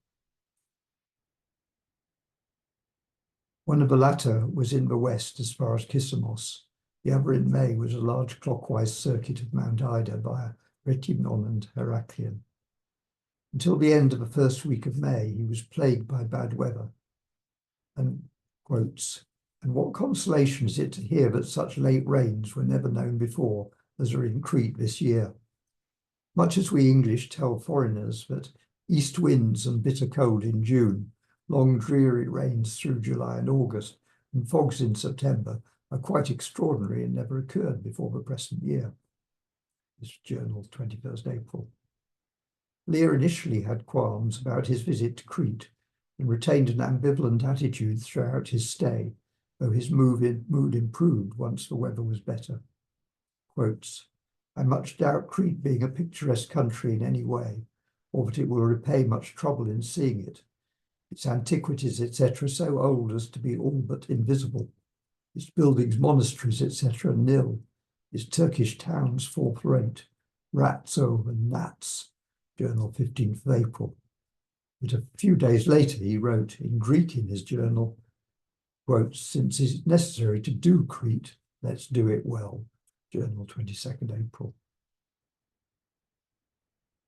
One of the latter was in the west as far as Kissamos. The other in May was a large clockwise circuit of Mount Ida via Retinon and Heraklion. Until the end of the first week of May, he was plagued by bad weather. And quotes, "And what consolation is it to hear that such late rains were never known before as are in Crete this year. Much as we English tell foreigners that east winds and bitter cold in June, long dreary rains through July and August, and fogs in September are quite extraordinary and never occurred before the present year." This journal, 21st April. Lear initially had qualms about his visit to Crete and retained an ambivalent attitude throughout his stay, though his mood improved once the weather was better. Quotes, "I much doubt Crete being a picturesque country in any way, or that it will repay much trouble in seeing it. Its antiquities, etc., so old as to be all but invisible. Its buildings, monasteries, etc., nil. Its Turkish towns, 4th rate. Ratzo and Nats." Journal, 15th of April. But a few days later, he wrote in Greek in his journal, quote, "Since it's necessary to do Crete, let's do it well." Journal, 22nd April.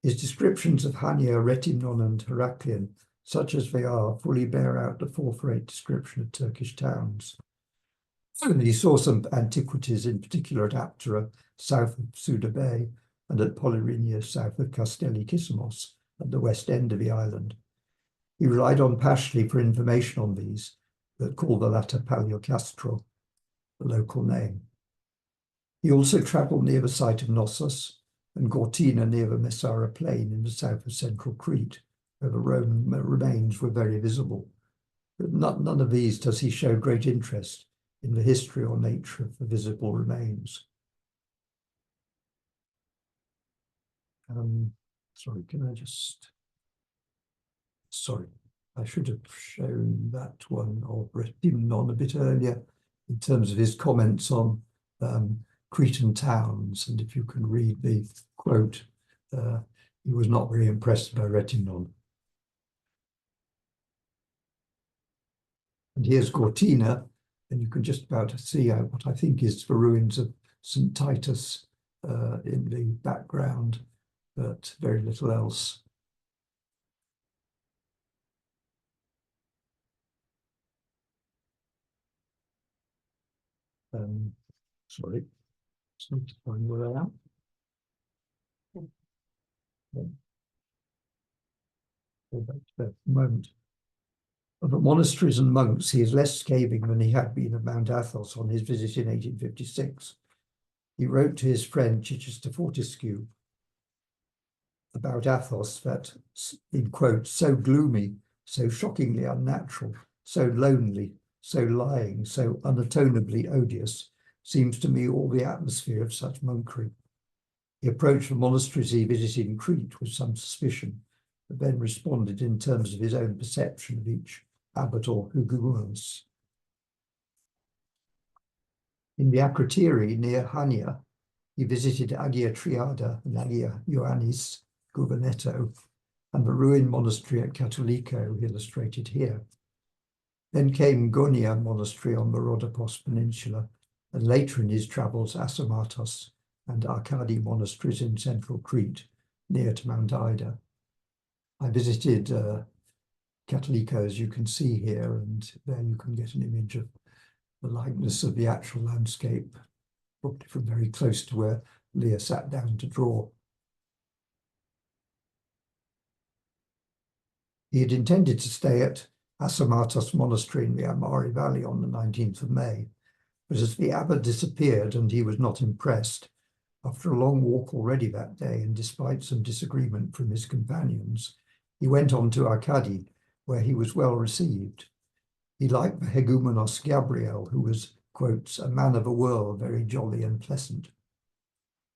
His descriptions of Hania, Retinon and Heraklion, such as they are, fully bear out the 4th-rate description of Turkish towns. And he saw some antiquities, in particular at Aptera, south of Suda Bay, and at Polyrrhenia, south of Castelli Kissamos, at the west end of the island. He relied on Pashley for information on these, but called the latter Paleocastro, the local name. He also travelled near the site of Knossos and Gortina near the Messara plain in the south of central Crete, where the Roman remains were very visible. But none of these does he show great interest in the history or nature of the visible remains. Sorry, I should have shown that one of Retinon a bit earlier in terms of his comments on Cretan towns. And if you can read the quote, he was not very impressed by Retinon. And here's Gortina, and you can just about see what I think is the ruins of St. Titus in the background, but very little else. Sorry, just need to find where I am. Go back to that moment. Of the monasteries and monks, he is less scathing than he had been of Mount Athos on his visit in 1856. He wrote to his friend Chichester Fortescue about Athos that, in quotes, so gloomy, so shockingly unnatural, so lonely, so lying, so unatonably odious, seems to me all the atmosphere of such monkery. He approached the monasteries he visited in Crete with some suspicion, but then responded in terms of his own perception of each abbot or huguenus. In the Akrotiri near Hania, he visited Agia Triada and Agia Ioannis Guberneto, and the ruined monastery at Catolico, illustrated here. Then came Gonia Monastery on the Rhodopos Peninsula, and later in his travels Asamartos and Arkadi monasteries in central Crete, near to Mount Ida. I visited Catolico, as you can see here, and there you can get an image of the likeness of the actual landscape, probably from very close to where Lear sat down to draw. He had intended to stay at Asamartos Monastery in the Amari Valley on the 19th of May, but as the abbot disappeared and he was not impressed, after a long walk already that day and despite some disagreement from his companions, he went on to Arkadi, where he was well received. He liked the hegumenos Gabriel, who was, quotes, a man of the world, very jolly and pleasant.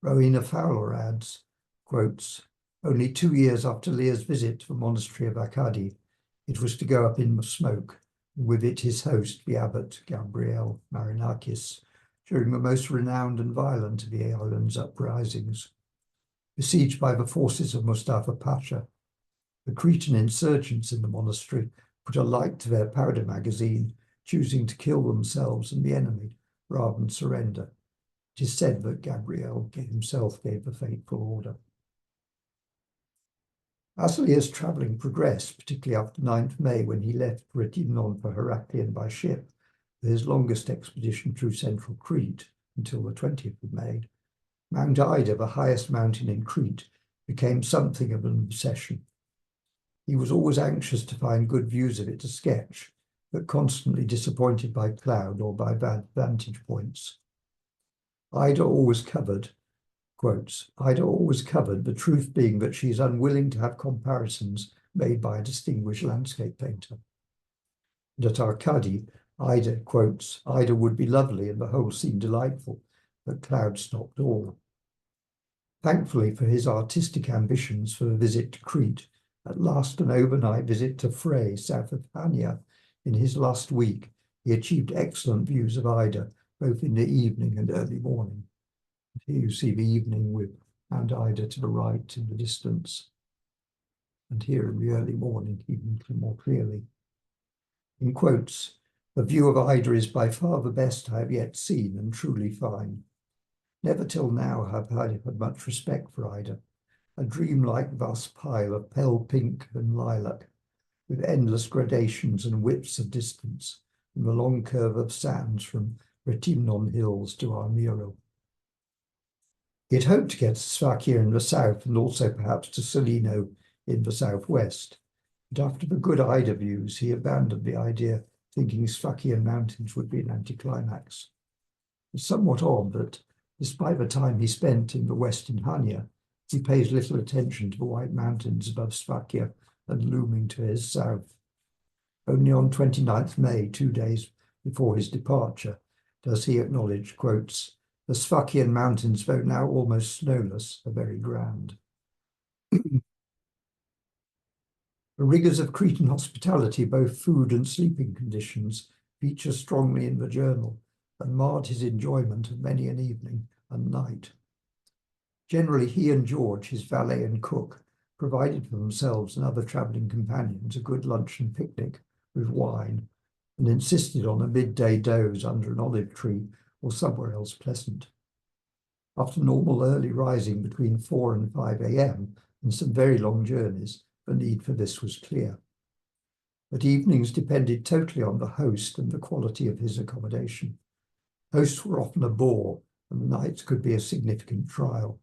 Rowena Fowler adds, quotes, only 2 years after Lear's visit to the monastery of Arkadi, it was to go up in smoke, and with it his host, the abbot Gabriel Marinakis, during the most renowned and violent of the island's uprisings. Besieged by the forces of Mustafa Pasha, the Cretan insurgents in the monastery put a light to their powder magazine, choosing to kill themselves and the enemy rather than surrender. It is said that Gabriel himself gave the fateful order. As Lear's travelling progressed, particularly after 9th May, when he left Retinon for Heraklion by ship, for his longest expedition through central Crete until the 20th of May, Mount Ida, the highest mountain in Crete, became something of an obsession. He was always anxious to find good views of it to sketch, but constantly disappointed by cloud or by bad vantage points. Ida always covered, quotes, Ida always covered, the truth being that she is unwilling to have comparisons made by a distinguished landscape painter. And at Arkadi, Ida, quotes, Ida would be lovely and the whole seemed delightful, but cloud stopped all. Thankfully for his artistic ambitions for a visit to Crete, at last an overnight visit to Frey, south of Hania, in his last week, he achieved excellent views of Ida, both in the evening and early morning. Here you see the evening with Mount Ida to the right in the distance, and here in the early morning even more clearly. In quotes, the view of Ida is by far the best I have yet seen and truly fine. Never till now have I had much respect for Ida, a dreamlike vast pile of pale pink and lilac, with endless gradations and widths of distance, and the long curve of sands from Retimnon hills to Armiro. He had hoped to get to Sfakia in the south and also perhaps to Salino in the southwest, but after the good Ida views, he abandoned the idea, thinking Sfakian mountains would be an anticlimax. It's somewhat odd that, despite the time he spent in the western Hania, he pays little attention to the white mountains above Sfakia and looming to his south. Only on 29th May, 2 days before his departure, does he acknowledge, quotes, the Sfakian mountains, though now almost snowless, are very grand. The rigours of Cretan hospitality, both food and sleeping conditions, feature strongly in the journal and marred his enjoyment of many an evening and night. Generally, he and George, his valet and cook, provided for themselves and other travelling companions a good lunch and picnic with wine, and insisted on a midday doze under an olive tree or somewhere else pleasant. After normal early rising between 4 and 5 a.m. and some very long journeys, the need for this was clear. But evenings depended totally on the host and the quality of his accommodation. Hosts were often a bore, and the nights could be a significant trial.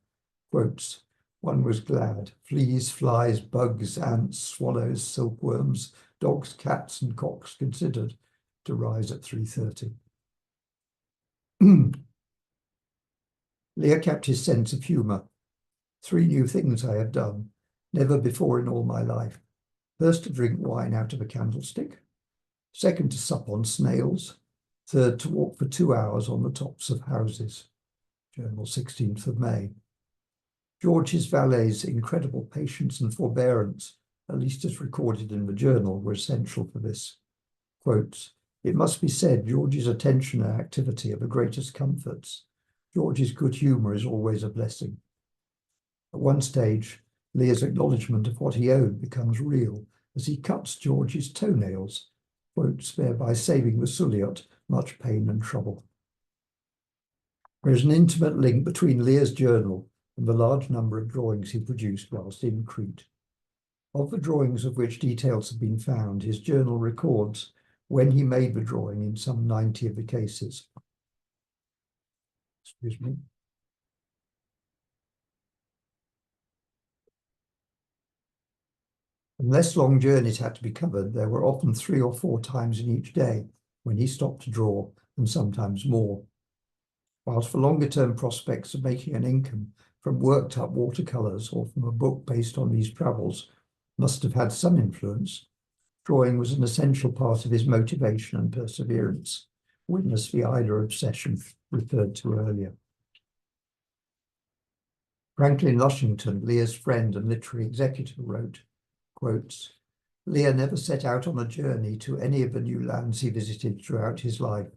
Quotes, "One was glad, fleas, flies, bugs, ants, swallows, silkworms, dogs, cats, and cocks considered, to rise at 3:30. Lear kept his sense of humour. 3 new things I have done, never before in all my life. First, to drink wine out of a candlestick. Second, to sup on snails. Third, to walk for 2 hours on the tops of houses." Journal, 16th of May. George, his valet's incredible patience and forbearance, at least as recorded in the journal, were essential for this. Quotes, "It must be said George's attention and activity are the greatest comforts. George's good humour is always a blessing." At one stage, Lear's acknowledgement of what he owed becomes real as he cuts George's toenails, quotes, thereby saving the Suliot much pain and trouble. There is an intimate link between Lear's journal and the large number of drawings he produced whilst in Crete. Of the drawings of which details have been found, his journal records when he made the drawing in some 90 of the cases. Excuse me. Unless long journeys had to be covered, there were often 3 or 4 times in each day when he stopped to draw, and sometimes more. Whilst the longer-term prospects of making an income from worked-up watercolours or from a book based on these travels must have had some influence, drawing was an essential part of his motivation and perseverance, witness the Ida obsession referred to earlier. Franklin Lushington, Lear's friend and literary executor, wrote, quotes, "Lear never set out on a journey to any of the new lands he visited throughout his life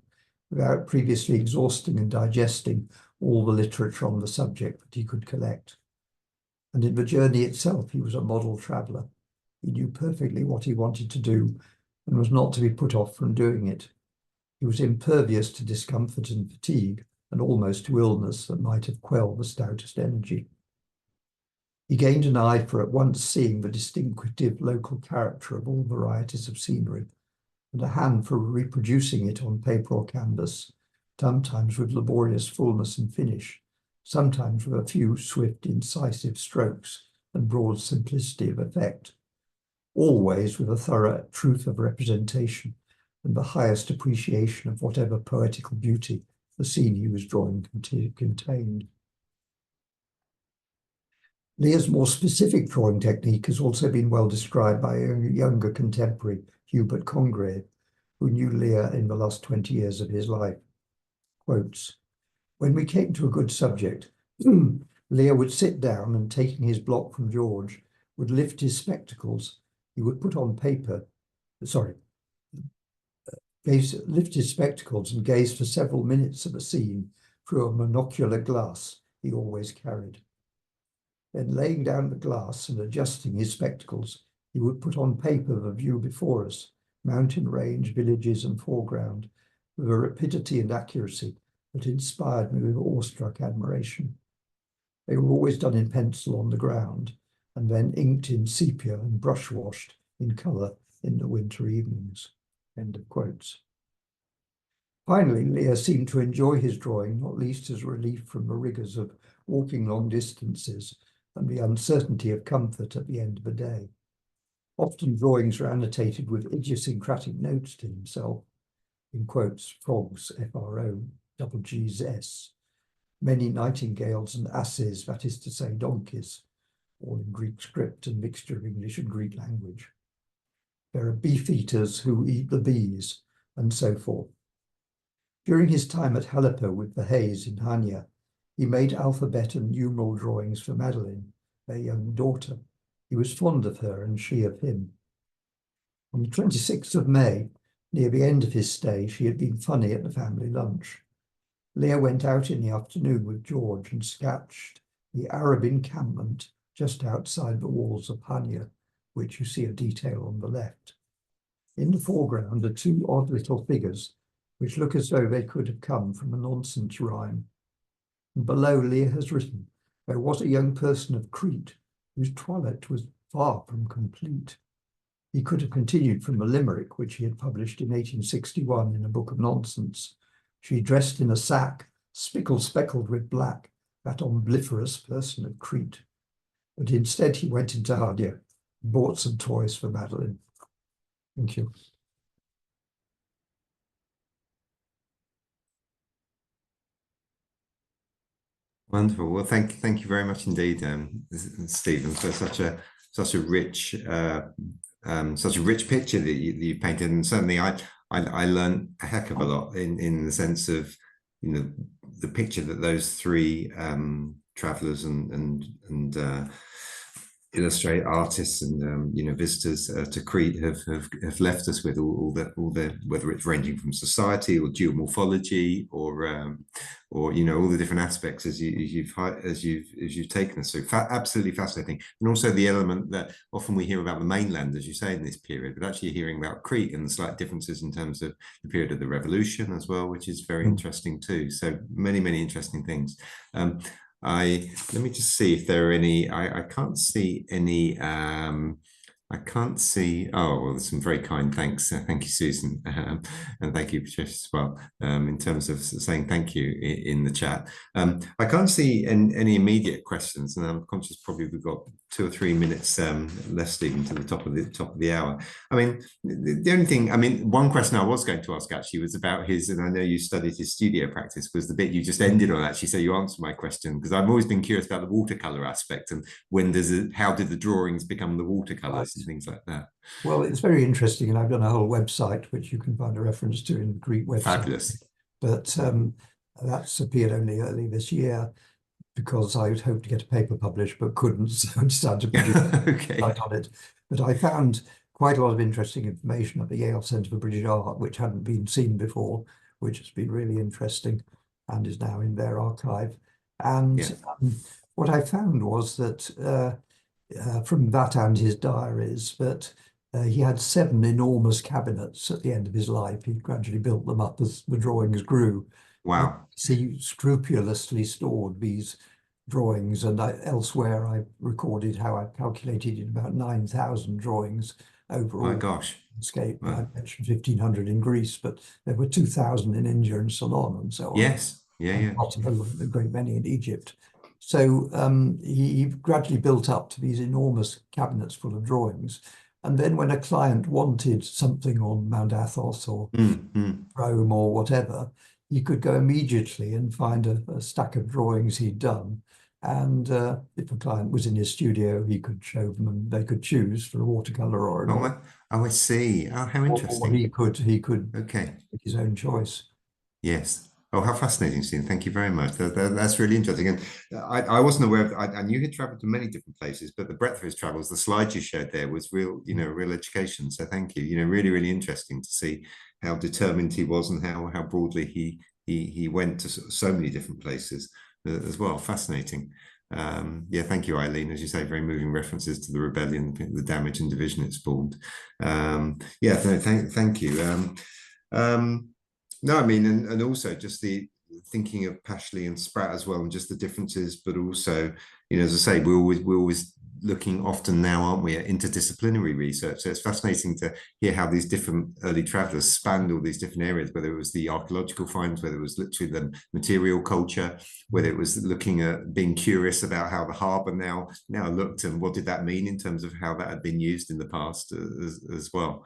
without previously exhausting and digesting all the literature on the subject that he could collect. And in the journey itself, he was a model traveller. He knew perfectly what he wanted to do and was not to be put off from doing it. He was impervious to discomfort and fatigue, and almost to illness that might have quelled the stoutest energy. He gained an eye for at once seeing the distinctive local character of all varieties of scenery, and a hand for reproducing it on paper or canvas, sometimes with laborious fullness and finish, sometimes with a few swift, incisive strokes and broad simplicity of effect, always with a thorough truth of representation and the highest appreciation of whatever poetical beauty the scene he was drawing contained." Lear's more specific drawing technique has also been well described by a younger contemporary, Hubert Congreve, who knew Lear in the last 20 years of his life. Quotes, "When we came to a good subject, Lear would sit down and, taking his block from George, would lift his spectacles. He would put on paper, lift his spectacles and gaze for several minutes at the scene through a monocular glass he always carried. Then, laying down the glass and adjusting his spectacles, he would put on paper the view before us, mountain range, villages, and foreground, with a rapidity and accuracy that inspired me with awestruck admiration. They were always done in pencil on the ground, and then inked in sepia and brush-washed in colour in the winter evenings." End of quotes. Finally, Lear seemed to enjoy his drawing, not least as relief from the rigours of walking long distances and the uncertainty of comfort at the end of the day. Often drawings are annotated with idiosyncratic notes to himself, in quotes, frogs, FROGGS, many nightingales and asses, that is to say donkeys, all in Greek script and mixture of English and Greek language. There are beef-eaters who eat the bees, and so forth. During his time at Aleppo with the Hayes in Hania, he made alphabet and numeral drawings for Madeline, their young daughter. He was fond of her and she of him. On the 26th of May, near the end of his stay, she had been funny at the family lunch. Lear went out in the afternoon with George and sketched the Arab encampment just outside the walls of Hania, which you see a detail on the left. In the foreground are two odd little figures, which look as though they could have come from a nonsense rhyme. And below, Lear has written, "There was a young person of Crete, whose toilette was far from complete." He could have continued from a limerick, which he had published in 1861 in a book of nonsense. She dressed in a sack, spickle-speckled with black, that omnivorous person of Crete. But instead he went into Hardia and bought some toys for Madeline. Thank you. Wonderful. Well, thank you very much indeed, Stephen, for such a rich picture that you painted, and certainly I learned a heck of a lot in the sense of, you know, the picture that those three travelers and illustrate artists and you know, visitors to Crete have left us with all the whether it's ranging from society or geomorphology or you know, all the different aspects as you've taken us through. Absolutely fascinating. And also the element that often we hear about the mainland, as you say, in this period, but actually hearing about Crete and the slight differences in terms of the period of the revolution as well, which is very interesting too. So many interesting things. Let me just see if there are any. I can't see any. I can't see. Oh, well, there's some very kind thanks. Thank you, Susan, and thank you, Patricia, as well. In terms of saying thank you in the chat, I can't see any immediate questions, and I'm conscious probably we've got 2 or 3 minutes left, Stephen, to the top of the hour. I mean, the only thing, I mean, one question I was going to ask actually was about his, and I know you studied his studio practice, was the bit you just ended on actually. So you answered my question, because I've always been curious about the watercolor aspect and how did the drawings become the watercolors and things like that. Well, it's very interesting, and I've done a whole website which you can find a reference to in the Greek website. Fabulous. But that's appeared only early this year, because I would hope to get a paper published but couldn't, so I decided to produce okay. a on it. But I found quite a lot of interesting information at the Yale Centre for British Art, which hadn't been seen before, which has been really interesting and is now in their archive. And what I found was that from that and his diaries, that he had 7 enormous cabinets at the end of his life. He gradually built them up as the drawings grew. Wow. He scrupulously stored these drawings, and elsewhere I recorded how I calculated in about 9,000 drawings overall. My gosh. Landscape. Wow. I mentioned 1,500 in Greece, but there were 2,000 in India and Ceylon and so on. Yes. Yeah. A great many in Egypt. So he gradually built up to these enormous cabinets full of drawings. And then when a client wanted something on Mount Athos or Rome or whatever, he could go immediately and find a stack of drawings he'd done. And if a client was in his studio, he could show them and they could choose for a watercolor or an I see. Oh, how interesting. Or he could make his own choice. Yes. Oh, how fascinating, Stephen. Thank you very much. That's really interesting. And I wasn't aware of, I knew he'd traveled to many different places, but the breadth of his travels, the slides you showed there was real, you know, real education. So thank you. You know, really interesting to see how determined he was and how broadly he went to so many different places as well. Fascinating. Thank you, Eileen. As you say, very moving references to the rebellion, the damage and division it spawned. Thank you. No, I mean, and also just the thinking of Pashley and Spratt as well, and just the differences, but also, you know, as I say, we're always looking often now, aren't we, at interdisciplinary research. So it's fascinating to hear how these different early travellers spanned all these different areas, whether it was the archaeological finds, whether it was literally the material culture, whether it was looking at being curious about how the harbour now looked and what did that mean in terms of how that had been used in the past as well.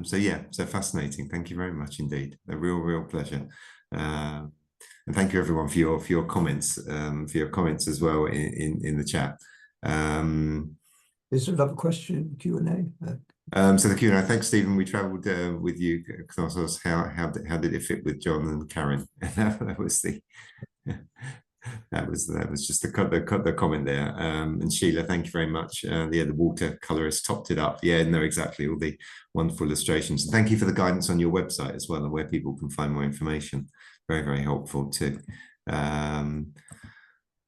So fascinating. Thank you very much indeed. A real pleasure. And thank you everyone for your comments, as well in the chat. Is there another question, Q&A? So the Q&A, thanks, Stephen. We travelled with you, Knossos. How did it fit with John and Karen? that was just the comment there. And Sheila, thank you very much. The watercolorist topped it up. Yeah, no, exactly. All the wonderful illustrations. And thank you for the guidance on your website as well, and where people can find more information. Very helpful too.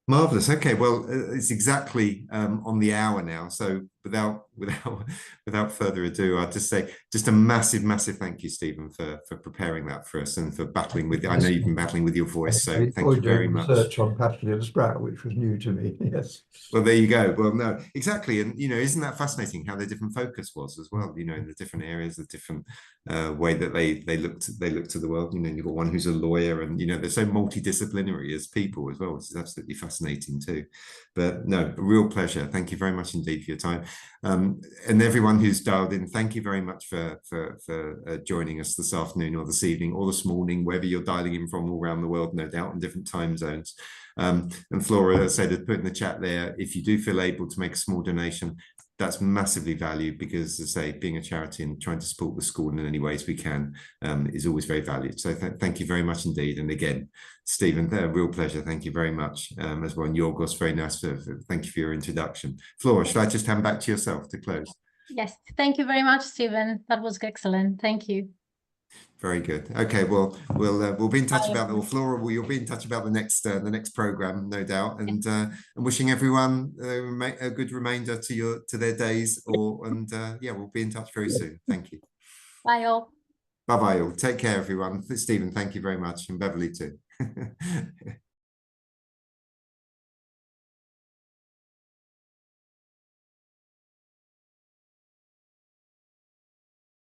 Marvelous. Okay, well, it's exactly on the hour now. So without further ado, I'll just say just a massive thank you, Stephen, for preparing that for us and for battling with. I know you've been battling with your voice, so thank you very much. Research on Pashley and Spratt, which was new to me. Yes. Well, there you go. Well, no, exactly, and isn't that fascinating how the different focus was as well? In the different areas, the different way that they looked to the world. You've got one who's a lawyer, and they're so multidisciplinary as people as well, which is absolutely fascinating too. But no, a real pleasure. Thank you very much indeed for your time, and everyone who's dialed in. Thank you very much for joining us this afternoon or this evening or this morning, wherever you're dialing in from all around the world, no doubt, in different time zones. And Flora said, put in the chat there, if you do feel able to make a small donation, that's massively valued, because, as I say, being a charity and trying to support the school in any ways we can is always very valued. So thank you very much indeed. And again, Stephen, a real pleasure. Thank you very much as well. And Yorgos, very nice. Thank you for your introduction. Flora, should I just hand back to yourself to close? Yes, thank you very much, Stephen. That was excellent. Thank you. Very good. Okay, well, we'll be in touch about that. Or Flora, you'll be in touch about the next program, no doubt. And wishing everyone a good remainder to their days. Yeah, we'll be in touch very soon. Thank you. Bye all. Bye bye all. Take care, everyone. Stephen, thank you very much, and Beverly too.